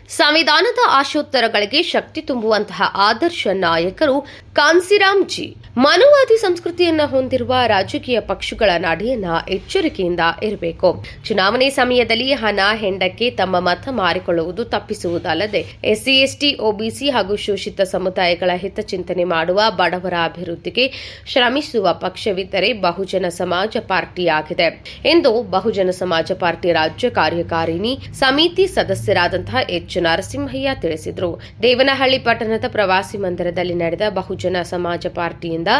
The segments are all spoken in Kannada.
ಸಂವಿಧಾನದ ಆಶೋತ್ತರಗಳಿಗೆ ಶಕ್ತಿ ತುಂಬುವಂತಹ ಆದರ್ಶ ನಾಯಕರು ಕಾನ್ಸಿರಾಮ್ ಜಿ. ಮನುವಾದಿ ಸಂಸ್ಕೃತಿಯನ್ನು ಹೊಂದಿರುವ ರಾಜಕೀಯ ಪಕ್ಷಗಳ ನಡೆಯನ್ನ ಎಚ್ಚರಿಕೆಯಿಂದ ಇರಬೇಕು. ಚುನಾವಣೆ ಸಮಯದಲ್ಲಿ ಹಣ ಹೆಂಡಕ್ಕೆ ತಮ್ಮ ಮತ ಮಾರಿಕೊಳ್ಳುವುದು ತಪ್ಪಿಸುವುದಲ್ಲದೆ ಎಸ್ಸಿ, ಎಸ್ಟಿ, ಒಬಿಸಿ ಹಾಗೂ ಶೋಷಿತ ಸಮುದಾಯಗಳ ಹಿತಚಿಂತನೆ ಮಾಡುವ ಬಡವರ ಅಭಿವೃದ್ಧಿಗೆ ಶ್ರಮಿಸುವ ಪಕ್ಷವಿದ್ದರೆ ಬಹುಜನ ಸಮಾಜ ಪಾರ್ಟಿಯಾಗಿದೆ ಎಂದು ಬಹುಜನ ಸಮಾಜ ಪಾರ್ಟಿ ರಾಜ್ಯ ಕಾರ್ಯಕಾರಿಣಿ ಸಮಿತಿ ಸದಸ್ಯರಾದಂತಹ ಎಚ್. ನರಸಿಂಹಯ್ಯ ತಿಳಿಸಿದರು. ದೇವನಹಳ್ಳಿ ಪಟ್ಟಣದ ಪ್ರವಾಸಿ ಮಂದಿರದಲ್ಲಿ ನಡೆದ ಬಹುಜನ ಸಮಾಜ ಪಾರ್ಟಿಯಿಂದ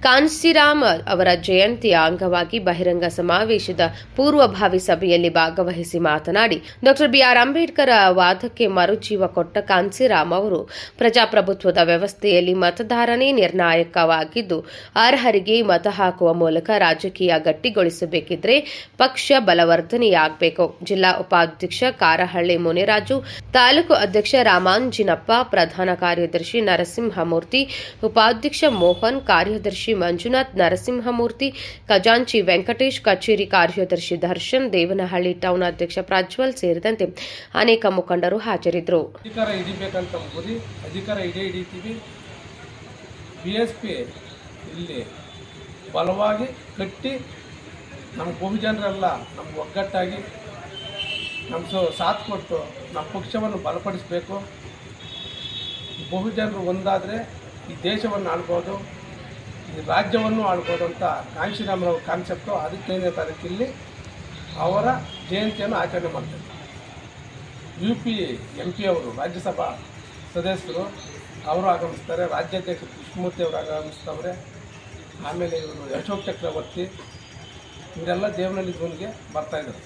ಕಾನ್ಸಿರಾಮ್ ಅವರ ಜಯಂತಿಯ ಅಂಗವಾಗಿ ಬಹಿರಂಗ ಸಮಾವೇಶದ ಪೂರ್ವಭಾವಿ ಸಭೆಯಲ್ಲಿ ಭಾಗವಹಿಸಿ ಮಾತನಾಡಿ ಡಾ. ಬಿ.ಆರ್. ಅಂಬೇಡ್ಕರ್ ವಾದಕ್ಕೆ ಮರುಜೀವ ಕೊಟ್ಟ ಕಾನ್ಸಿರಾಮ್ ಅವರು ಪ್ರಜಾಪ್ರಭುತ್ವದ ವ್ಯವಸ್ಥೆಯಲ್ಲಿ ಮತದಾರನೇ ನಿರ್ಣಾಯಕವಾಗಿದ್ದು ಅರ್ಹರಿಗೆ ಮತ ಹಾಕುವ ಮೂಲಕ ರಾಜಕೀಯ ಗಟ್ಟಿಗೊಳಿಸಬೇಕಿದ್ರೆ ಪಕ್ಷ ಬಲವರ್ಧನೆಯಾಗಬೇಕು. ಜಿಲ್ಲಾ ಉಪಾಧ್ಯಕ್ಷ ಕಾರಹಳ್ಳಿ ಮುನಿರಾಜು, ತಾಲೂಕು ಅಧ್ಯಕ್ಷ ರಾಮಾಂಜಿನಪ್ಪ, ಪ್ರಧಾನ ಕಾರ್ಯದರ್ಶಿ ನರಸಿಂಹಮೂರ್ತಿ, ಉಪಾಧ್ಯಕ್ಷ ಮೋಹನ್, ಕಾರ್ಯದರ್ಶಿ ಮಂಜುನಾಥ್, ನರಸಿಂಹಮೂರ್ತಿ, ಖಜಾಂಚಿ ವೆಂಕಟೇಶ್, ಕಚೇರಿ ಕಾರ್ಯದರ್ಶಿ ದರ್ಶನ್, ದೇವನಹಳ್ಳಿ ಟೌನ್ ಅಧ್ಯಕ್ಷ ಪ್ರಜ್ವಲ್ ಸೇರಿದಂತೆ ಅನೇಕ ಮುಖಂಡರು ಹಾಜರಿದ್ದರು. ಅಧಿಕಾರ ಹಿಡಿತೀವಿ. ಬಿಎಸ್ಪಿ ಇಲ್ಲಿ ಬಲವಾಗಿ ಕಟ್ಟಿ ನಮ್ಮ ಬಹುಜನರೆಲ್ಲ ನಮ್ಗೆ ಒಗ್ಗಟ್ಟಾಗಿ ನಮ್ಮ ಸಾಥ್ ಕೊಟ್ಟು ನಮ್ಮ ಪಕ್ಷವನ್ನು ಬಲಪಡಿಸಬೇಕು. ಬಹುಜನರು ಒಂದಾದರೆ ಈ ದೇಶವನ್ನು ಆಳ್ಬೋದು, ಈ ರಾಜ್ಯವನ್ನು ಆಳ್ಬೋದು ಅಂತ ಕಾನ್ಸಿರಾಮ್ರ ಕಾನ್ಸೆಪ್ಟು. ಅದಕ್ಕೆ 5ನೇ ತಾರೀಕಿಲ್ಲಿ ಅವರ ಜಯಂತಿಯನ್ನು ಆಚರಣೆ ಮಾಡ್ತಾರೆ. UP MP ಅವರು ರಾಜ್ಯಸಭಾ ಸದಸ್ಯರು ಅವರು ಆಗಮಿಸ್ತಾರೆ. ರಾಜ್ಯಾಧ್ಯಕ್ಷ ಕೃಷ್ಣಮೂರ್ತಿ ಅವರು ಆಗಮಿಸ್ತವ್ರೆ. ಆಮೇಲೆ ಇವರು ಅಶೋಕ್ ಚಕ್ರವರ್ತಿ ಇವರೆಲ್ಲ ದೇವನಹಳ್ಳಿ ಝೋನ್ಗೆ ಬರ್ತಾಯಿದ್ದಾರೆ.